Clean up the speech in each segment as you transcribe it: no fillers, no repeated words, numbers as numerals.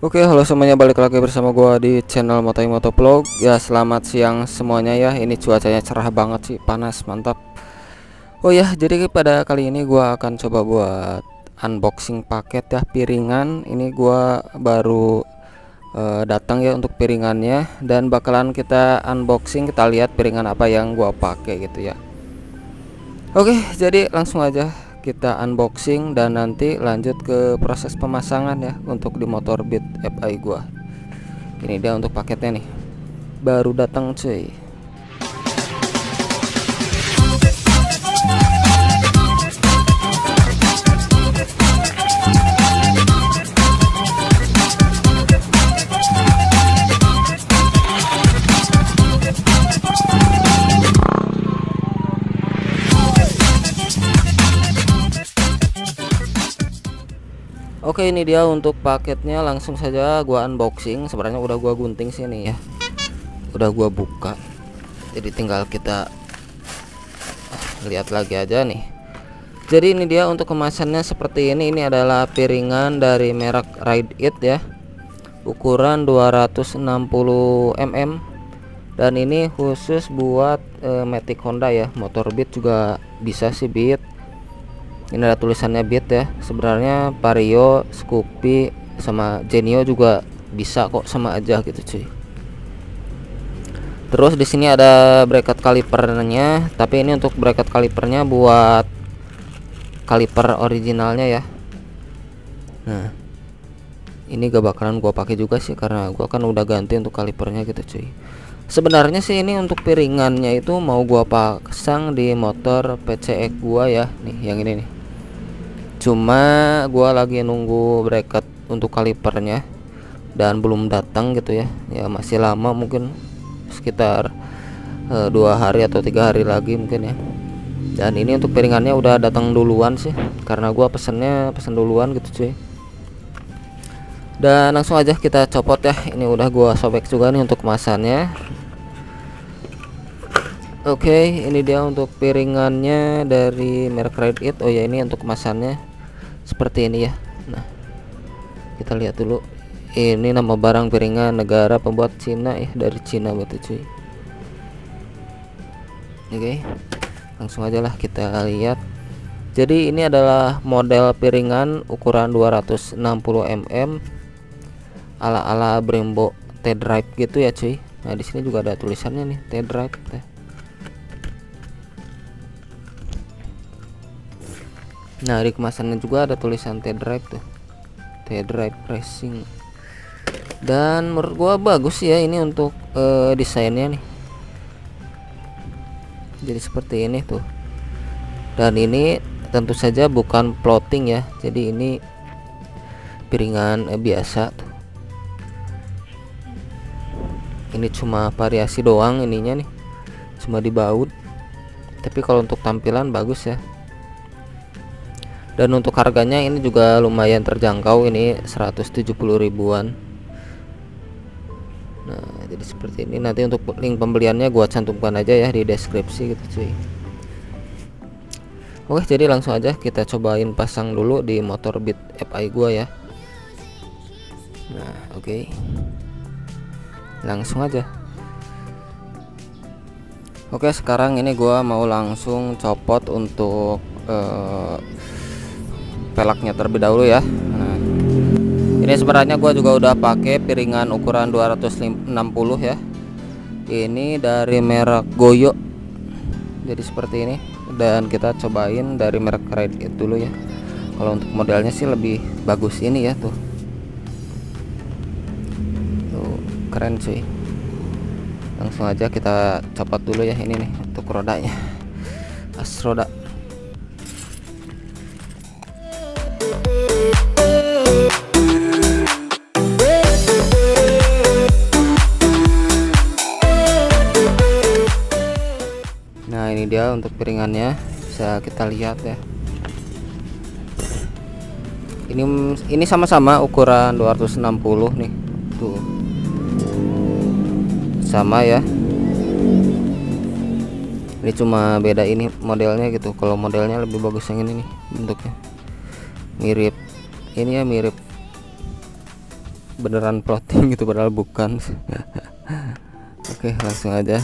Oke, halo semuanya, balik lagi bersama gua di channel Motai Motovlog. Ya, selamat siang semuanya ya. Ini cuacanya cerah banget sih, panas, mantap. Oh ya, jadi pada kali ini gua akan coba buat unboxing paket ya, piringan. Ini gua baru datang ya untuk piringannya, dan bakalan kita unboxing, kita lihat piringan apa yang gua pakai gitu ya. Oke, jadi langsung aja kita unboxing dan nanti lanjut ke proses pemasangan ya untuk di motor Beat FI gua. Ini dia untuk paketnya nih, baru datang cuy. Oke, ini dia untuk paketnya, langsung saja gua unboxing. Sebenarnya udah gua gunting sini ya, udah gua buka, jadi tinggal kita lihat lagi aja nih. Jadi ini dia untuk kemasannya seperti ini. Ini adalah piringan dari merek Ride It ya, ukuran 260 mm, dan ini khusus buat Matic Honda ya. Motor Beat juga bisa sih Beat. Ini ada tulisannya Beat ya. Sebenarnya Vario, Scoopy sama Genio juga bisa kok, sama aja gitu cuy. Terus di sini ada bracket kalipernya, tapi ini untuk bracket kalipernya buat kaliper originalnya ya. Nah, ini gak bakalan gua pakai juga sih, karena gua kan udah ganti untuk kalipernya gitu cuy. Sebenarnya sih ini untuk piringannya itu mau gua pasang di motor PCX gua ya, nih yang ini nih. Cuma gua lagi nunggu bracket untuk kalipernya dan belum datang gitu ya. Ya masih lama, mungkin sekitar 2 hari atau 3 hari lagi mungkin ya. Dan ini untuk piringannya udah datang duluan sih, karena gua pesen duluan gitu cuy. Dan langsung aja kita copot ya. Ini udah gua sobek juga nih untuk kemasannya. Oke, ini dia untuk piringannya dari merek Ride It. Oh ya, ini untuk kemasannya seperti ini ya. Nah, kita lihat dulu. Ini nama barang piringan negara pembuat Cina ya, dari Cina betul cuy. Oke, langsung aja lah kita lihat. Jadi ini adalah model piringan ukuran 260 mm ala-ala Brembo T-Drive gitu ya cuy. Nah, di sini juga ada tulisannya nih, T-Drive. Nah, di kemasannya juga ada tulisan T-Drive tuh, T-Drive Racing. Dan menurut gua bagus ya ini untuk desainnya nih. Jadi seperti ini tuh. Dan ini tentu saja bukan floating ya. Jadi ini piringan biasa tuh. Ini cuma variasi doang ininya nih, cuma dibaut. Tapi kalau untuk tampilan bagus ya. Dan untuk harganya ini juga lumayan terjangkau, ini 170 ribuan. Nah, jadi seperti ini. Nanti untuk link pembeliannya gua cantumkan aja ya di deskripsi gitu cuy. Oke, jadi langsung aja kita cobain pasang dulu di motor Beat FI gua ya. Nah, oke. Langsung aja. Oke, sekarang ini gua mau langsung copot untuk pelaknya terlebih dahulu ya. Nah, ini sebenarnya gua juga udah pakai piringan ukuran 260 ya. Ini dari merek Goyo. Jadi seperti ini. Dan kita cobain dari merek Ride It dulu ya. Kalau untuk modelnya sih lebih bagus ini ya tuh. Tuh, keren cuy. Langsung aja kita copot dulu ya ini nih untuk rodanya. As roda. Nah, ini dia untuk piringannya, bisa kita lihat ya. Ini sama-sama ukuran 260 nih. Tuh. Sama ya. Ini cuma beda ini modelnya gitu. Kalau modelnya lebih bagus yang ini nih bentuknya. Mirip ini ya, mirip beneran floating gitu padahal bukan. Oke, langsung aja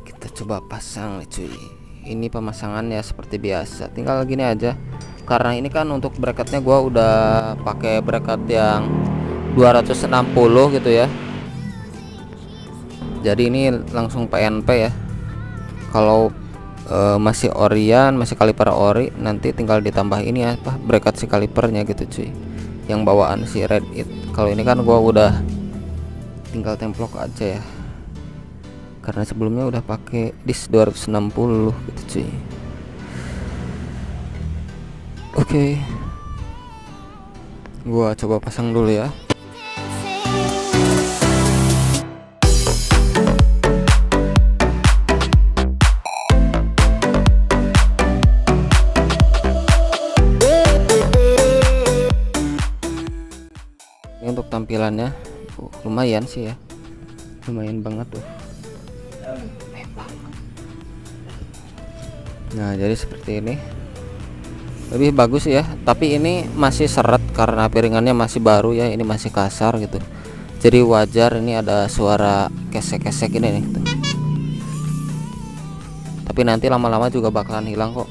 kita coba pasang cuy. Ini pemasangan ya seperti biasa, tinggal gini aja. Karena ini kan untuk bracketnya gua udah pakai bracket yang 260 gitu ya, jadi ini langsung PNP ya. Kalau masih orian, masih kaliper ori, nanti tinggal ditambah ini ya, apa bracket si kalipernya gitu cuy, yang bawaan si Red It. Kalau ini kan gua udah tinggal templok aja ya, karena sebelumnya udah pakai disk 260 gitu cuy. Oke, gua coba pasang dulu ya. Ini untuk tampilannya lumayan sih ya, lumayan banget tuh. Nah, jadi seperti ini, lebih bagus ya. Tapi ini masih seret karena piringannya masih baru ya, ini masih kasar gitu, jadi wajar ini ada suara kesek-kesek ini nih tuh. Tapi nanti lama-lama juga bakalan hilang kok,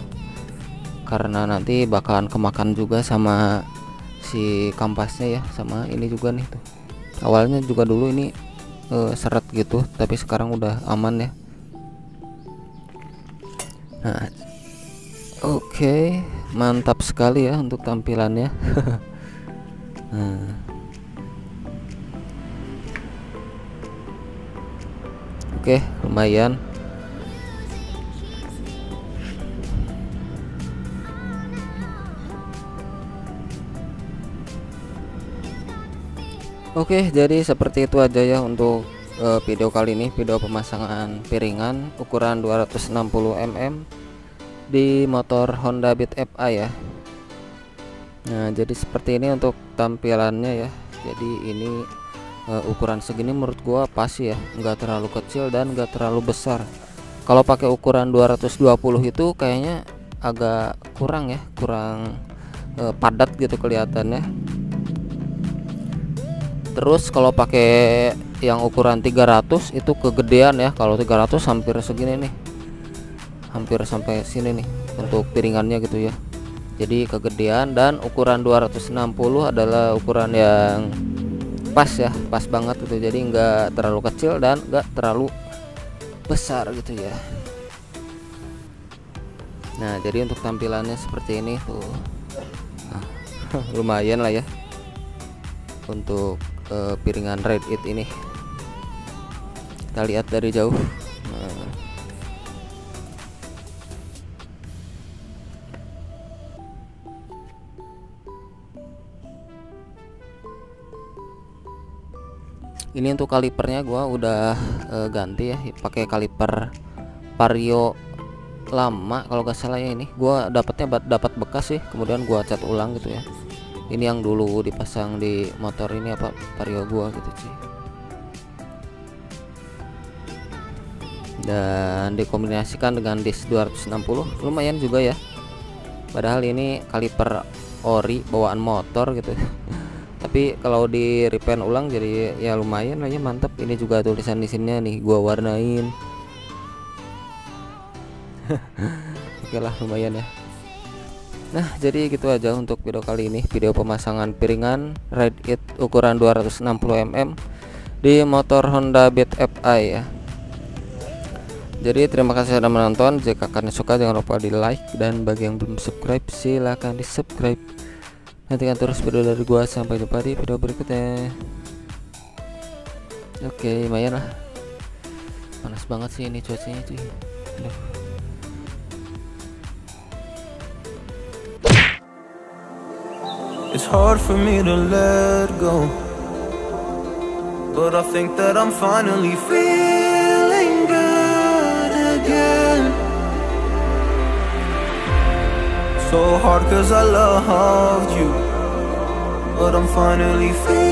karena nanti bakalan kemakan juga sama si kampasnya ya, sama ini juga nih tuh. Awalnya juga dulu ini seret gitu, tapi sekarang udah aman ya. Nah, oke, mantap sekali ya untuk tampilannya. Nah, oke, lumayan. Oke, jadi seperti itu aja ya untuk video kali ini, video pemasangan piringan ukuran 260 mm di motor Honda Beat FI ya. Nah, jadi seperti ini untuk tampilannya ya. Jadi ini ukuran segini menurut gua pas ya, nggak terlalu kecil dan nggak terlalu besar. Kalau pakai ukuran 220 itu kayaknya agak kurang ya, kurang padat gitu kelihatannya. Terus kalau pakai yang ukuran 300 itu kegedean ya. Kalau 300 hampir segini nih, hampir sampai sini nih untuk piringannya gitu ya, jadi kegedean. Dan ukuran 260 adalah ukuran yang pas ya, pas banget gitu, jadi nggak terlalu kecil dan nggak terlalu besar gitu ya. Nah, jadi untuk tampilannya seperti ini tuh. Nah, lumayan lah ya untuk piringan Red It ini. Kita lihat dari jauh. Nah, ini untuk kalipernya gua udah ganti ya, pakai kaliper Vario lama kalau nggak salah ya. Ini gua dapat bekas sih, kemudian gua cat ulang gitu ya. Ini yang dulu dipasang di motor ini apa Vario gua gitu sih, dan dikombinasikan dengan disk 260 lumayan juga ya. Padahal ini kaliper ori bawaan motor gitu. Tapi kalau di repaint ulang jadi ya lumayan lah ya, mantap. Ini juga tulisan di sini nih gua warnain. Oke lah, lumayan ya. Nah, jadi gitu aja untuk video kali ini, video pemasangan piringan Red It ukuran 260 mm di motor Honda Beat FI ya. Jadi terima kasih sudah menonton. Jika kalian suka jangan lupa di like, dan bagi yang belum subscribe silahkan di subscribe. Nantikan terus video dari gua, sampai jumpa di video berikutnya. Oke, lumayan lah, panas banget sih ini cuacanya cuy. Aduh. It's hard for me to let go, but I think that I'm finally feeling good again. So hard 'cause I loved you, but I'm finally feeling